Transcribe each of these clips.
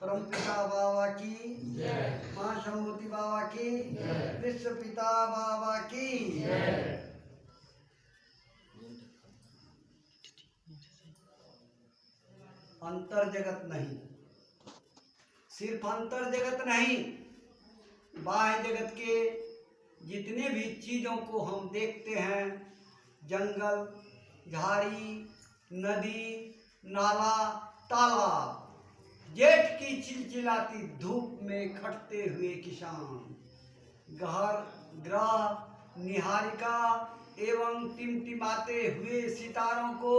परम पिता बाबा की जय, मां शंभूति बाबा की जय, विश्व पिता बाबा की जय। अंतर जगत नहीं, सिर्फ अंतर जगत नहीं, बाह्य जगत के जितने भी चीज़ों को हम देखते हैं, जंगल, झाड़ी, नदी, नाला, तालाब, जेठ की चिलचिलाती धूप में खटते हुए किसान, घर, ग्रह, निहारिका एवं टिमटिमाते हुए सितारों को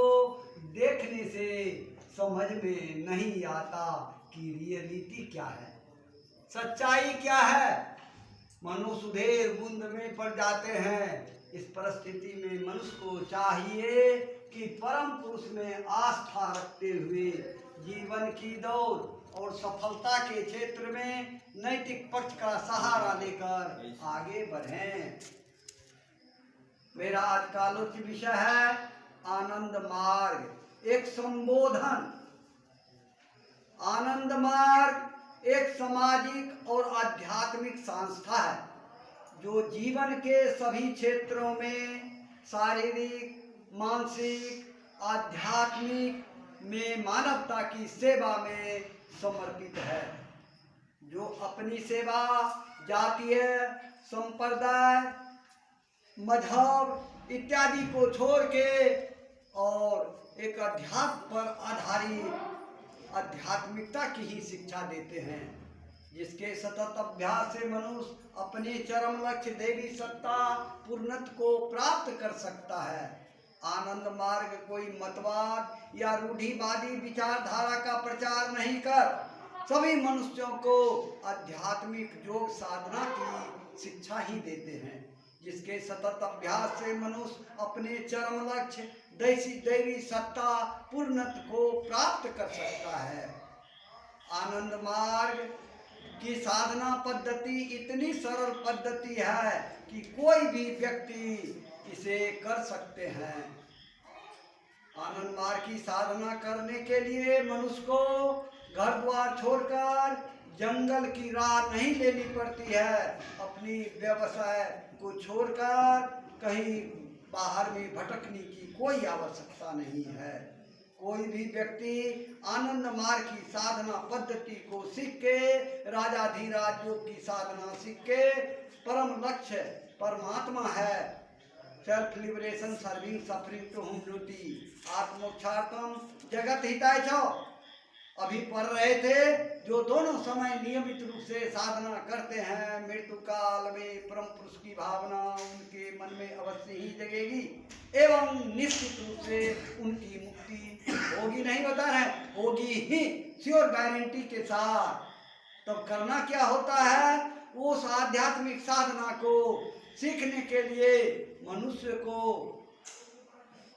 देखने से समझ में नहीं आता कि रियलिटी क्या है, सच्चाई क्या है। मनुष्य उधेर बूंद में पड़ जाते हैं। इस परिस्थिति में मनुष्य को चाहिए कि परम पुरुष में आस्था रखते हुए जीवन की दौड़ और सफलता के क्षेत्र में नैतिक पक्ष का सहारा लेकर आगे बढ़ें। मेरा आज का आलोच्य विषय है आनंद मार्ग, एक संबोधन। आनंद मार्ग एक सामाजिक और आध्यात्मिक संस्था है जो जीवन के सभी क्षेत्रों में शारीरिक, मानसिक, आध्यात्मिक में मानवता की सेवा में समर्पित है, जो अपनी सेवा जातीय, संप्रदाय, मजहब इत्यादि को छोड़ के और एक अध्यात्म पर आधारित आध्यात्मिकता की ही शिक्षा देते हैं, जिसके सतत अभ्यास से मनुष्य अपने चरम लक्ष्य देवी सत्ता पूर्णत्व को प्राप्त कर सकता है। आनंद मार्ग कोई मतवाद या रूढ़िवादी विचारधारा का प्रचार नहीं कर सभी मनुष्यों को आध्यात्मिक योग साधना की शिक्षा ही देते हैं, जिसके सतत अभ्यास से मनुष्य अपने चरम लक्ष्य दैवी सत्ता पूर्णत्व को प्राप्त कर सकता है। आनंद मार्ग की साधना पद्धति इतनी सरल पद्धति है कि कोई भी व्यक्ति इसे कर सकते हैं। आनंद मार्ग की साधना करने के लिए मनुष्य को घर द्वार छोड़कर जंगल की राह नहीं लेनी पड़ती है। अपनी व्यवसाय को छोड़कर कहीं बाहर में भटकने की कोई आवश्यकता नहीं है। कोई भी व्यक्ति आनंद मार्ग की साधना पद्धति को सीख के राजाधिराज योग की साधना सीख के परम लक्ष्य परमात्मा है, self liberation serving suffering to humanity, आत्मोक्षार्थम जगत हिताय छ अभी पढ़ रहे थे, जो दोनों समय नियमित रूप से साधना करते हैं, मृत्यु काल में परम पुरुष की भावना उनके मन में अवश्य ही जगेगी एवं निश्चित रूप से उनकी मुक्ति होगी, नहीं बता रहे, होगी ही, श्योर गारंटी के साथ। तब करना क्या होता है, उस आध्यात्मिक साधना को सीखने के लिए मनुष्य को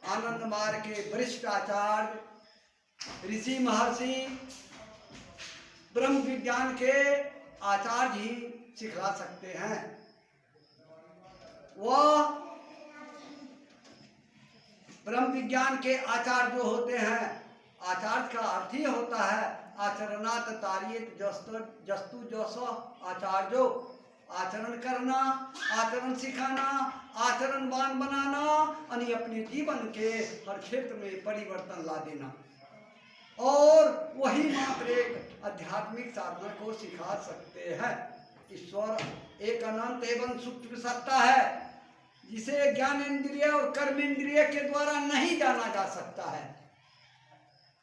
आनंद मार्ग के वरिष्ठ आचार्य, ऋषि महर्षि, ब्रह्म विज्ञान के आचार्य ही सिखला सकते हैं। वह ब्रह्म विज्ञान के आचार्य जो होते हैं, आचार्य का अर्थ ही होता है आचरणात तारियत जस्तु जस आचार्यो, आचरण करना, आचरण सिखाना, आचरणवान बनाना यानी अपने जीवन के हर क्षेत्र में परिवर्तन ला देना, और वही मात्र एक आध्यात्मिक साधना को सिखा सकते हैं। ईश्वर एक अनंत एवं सूक्ष्म सत्ता है जिसे ज्ञानेंद्रिय और कर्मेंद्रिय के द्वारा नहीं जाना जा सकता है।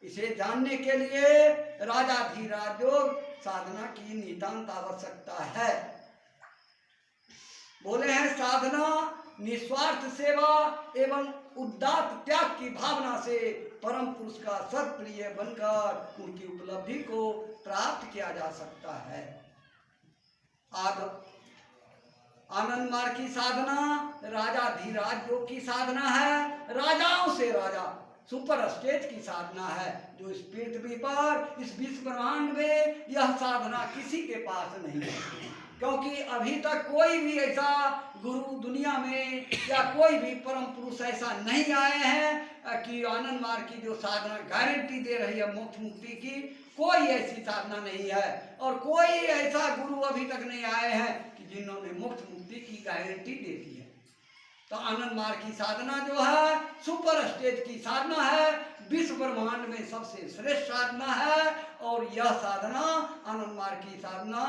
इसे जानने के लिए राजाधिराज योग साधना की नितांत आवश्यकता है। बोले हैं साधना निस्वार्थ सेवा एवं उदात्त त्याग की भावना से परम पुरुष का सर्वप्रिय बनकर उनकी उपलब्धि को प्राप्त किया जा सकता है। आनंद मार्ग की साधना राजाधिराज योग की साधना है, राजाओं से राजा सुपर स्टेज की साधना है, जो इस पृथ्वी पर इस विश्व ब्रह्मांड में यह साधना किसी के पास नहीं है, क्योंकि अभी तक कोई भी ऐसा गुरु दुनिया में या कोई भी परम पुरुष ऐसा नहीं आए हैं कि आनंद मार्ग की जो साधना गारंटी दे रही है मोक्ष मुक्ति की, कोई ऐसी साधना नहीं है और कोई ऐसा गुरु अभी तक नहीं आए हैं कि जिन्होंने मोक्ष मुक्ति की गारंटी दे दी है। तो आनंद मार्ग की साधना जो है सुपर स्टेज की साधना है, विश्व ब्रह्मांड में सबसे श्रेष्ठ साधना है। और यह साधना आनंद मार्ग की साधना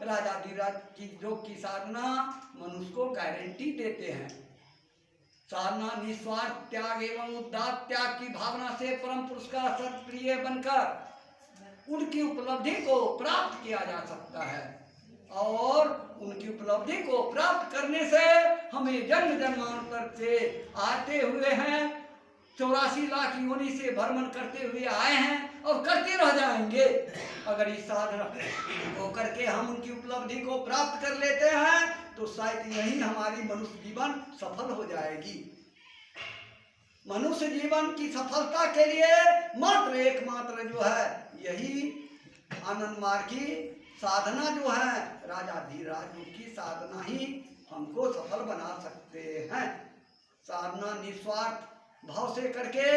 राजाधिराज की योग की साधना मनुष्य को गारंटी देते हैं। साधना निस्वार्थ त्याग एवं उदार त्याग की भावना से परम पुरुष का सत्प्रिय बनकर उनकी उपलब्धि को प्राप्त किया जा सकता है। और उनकी उपलब्धि को प्राप्त करने से हमें जन्म जन्मांतर से आते हुए हैं, 84 लाख योनि से भ्रमण करते हुए आए हैं और करते रह जाएंगे। अगर इस साधना को करके हम उनकी उपलब्धि को प्राप्त कर लेते हैं तो शायद यही हमारी मनुष्य जीवन सफल हो जाएगी। मनुष्य जीवन की सफलता के लिए मात्र एकमात्र जो है यही आनंद मार्ग की साधना जो है राजाधिराज की साधना ही हमको सफल बना सकते हैं। साधना निस्वार्थ भाव से करके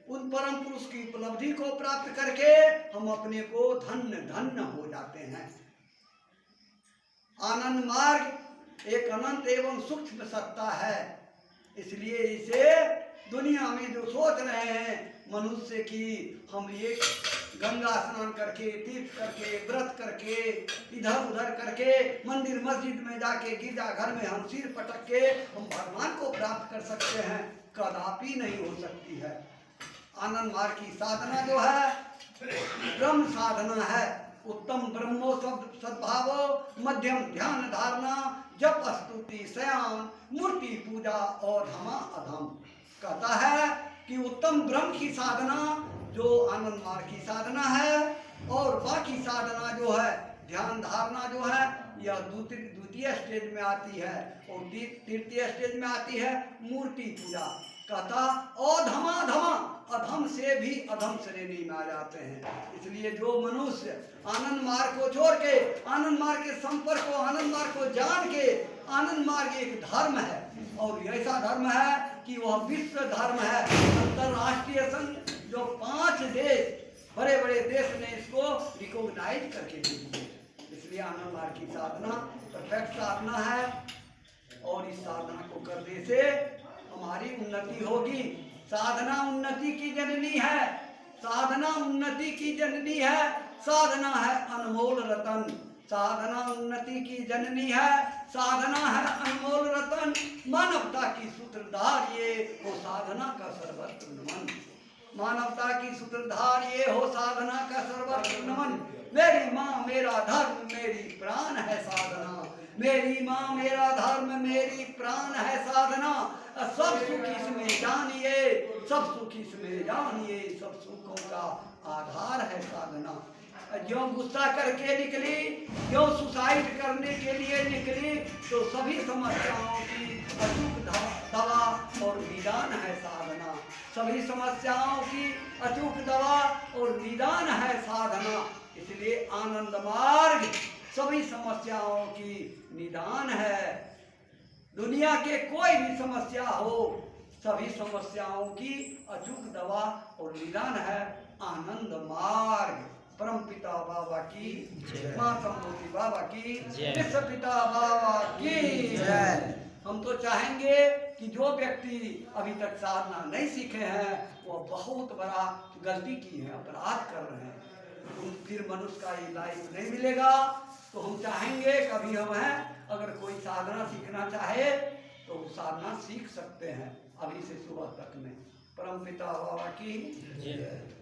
उन परम पुरुष की उपलब्धि को प्राप्त करके हम अपने को धन्य धन्य हो जाते हैं। आनंद मार्ग एक अनंत एवं सूक्ष्म सत्ता है, इसलिए इसे दुनिया में जो सोच रहे हैं मनुष्य की हम एक गंगा स्नान करके तीर्थ करके व्रत करके इधर उधर करके मंदिर मस्जिद में जाके गिरजा घर में हम सिर पटक के हम भगवान को प्राप्त कर सकते हैं, कदापि नहीं हो सकती है। आनंद मार्ग की साधना जो है ब्रह्म साधना है। उत्तम ब्रह्मो सद्भावो मध्यम ध्यान धारणा जप स्तुति शयान मूर्ति पूजा और धमा अधम। कहता है कि उत्तम ब्रह्म की साधना जो आनंद मार्ग की साधना है और बाकी साधना जो है ध्यान धारणा जो है यह द्वितीय स्टेज में आती है और तृतीय स्टेज में आती है मूर्ति पूजा। कहता अधमा धमा अधम से भी अधम श्रेणी में आ जाते हैं। इसलिए जो मनुष्य आनंद मार्ग को छोड़ के आनंद मार्ग के संपर्क को आनंद मार्ग को जान के आनंद मार्ग एक धर्म है और ऐसा धर्म है कि वह विश्व धर्म है। अंतरराष्ट्रीय संघ जो 5 देश बड़े बड़े देश ने इसको रिकॉग्नाइज करके दे दिए। इसलिए आनंद मार्ग की साधना परफेक्ट साधना है और इस साधना को करने से हमारी उन्नति होगी। साधना उन्नति की जननी है, साधना उन्नति की जननी है, साधना है अनमोल रतन। साधना उन्नति की जननी है, साधना है अनमोल रतन। मानवता की सूत्रधार ये हो साधना का सर्वत्र नमन। मानवता की सूत्रधार ये हो साधना का सर्वत्र नमन। मेरी माँ मेरा धर्म मेरी प्राण है साधना। मेरी माँ मेरा धर्म मेरी प्राण है साधना। सब सुख इसमें जानिए, सब सुख इसमें जानिए, सब सुखों का आधार है साधना। जो गुस्सा करके निकली, जो सुसाइड करने के लिए निकली तो सभी समस्याओं की अचूक दवा और निदान है साधना। सभी समस्याओं की अचूक दवा और निदान है साधना। इसलिए आनंद मार्ग सभी समस्याओं की निदान है। दुनिया के कोई भी समस्या हो सभी समस्याओं की अचूक दवा और निदान है आनंद मार्ग। परम पिता बाबा की माँ संबोधि बाबा की विश्व पिता बाबा की जय। हम तो चाहेंगे कि जो व्यक्ति अभी तक साधना नहीं सीखे हैं वो बहुत बड़ा गलती की है, अपराध कर रहे हैं। फिर मनुष्य का ये लाइफ नहीं मिलेगा। तो हम चाहेंगे कभी हम हैं अगर कोई साधना सीखना चाहे तो साधना सीख सकते हैं अभी से सुबह तक में। परम पिता बाबा की जय।